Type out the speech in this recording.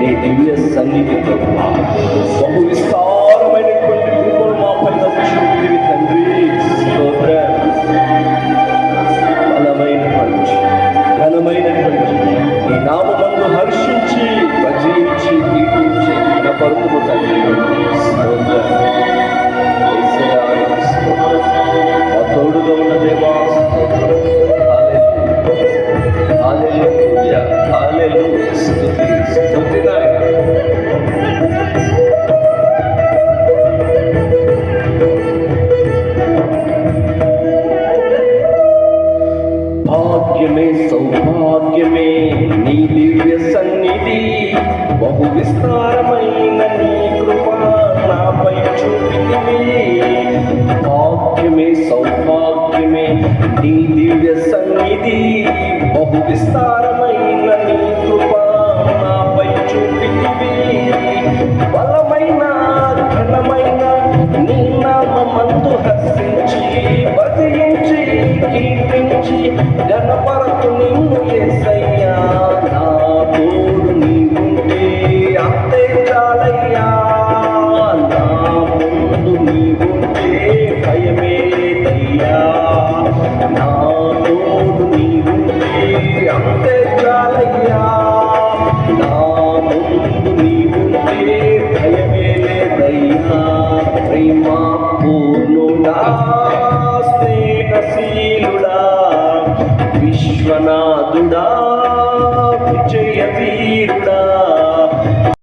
నీ దివ్య సన్నిధితో బహు విస్తారమైనటువంటి కృపను మా పైన చూపివి తండ్రి. స్తోత్రం. బలమైనటువంటి ఘనమైనటువంటి నీ నామమందు హర్షించి భజించి కీర్తించి ఘనపరుతుము తండ్రి. స్తోత్రం. మా తోడుగా ఉన్న దేవా స్తోత్రం. హల్లెలూయా హల్లెలూయా. స్తుతి స్తుతి నాయనా. భాగ్యమే సౌభాగ్యమే నీ దివ్య సన్నిధి, బహు విస్తారమైన నీ కృప నాపై చూపితివి. భాగ్యమే సౌభాగ్యమే నీ దివ్య సన్నిధి, బహు విస్తారమైన నీ కృప నాపై చూపితివి. బలమైన ఘనమైన నీ నామమందు హర్షించి భజించి కీర్తించి ఘనపరతు నిన్ను యేసయ్యా.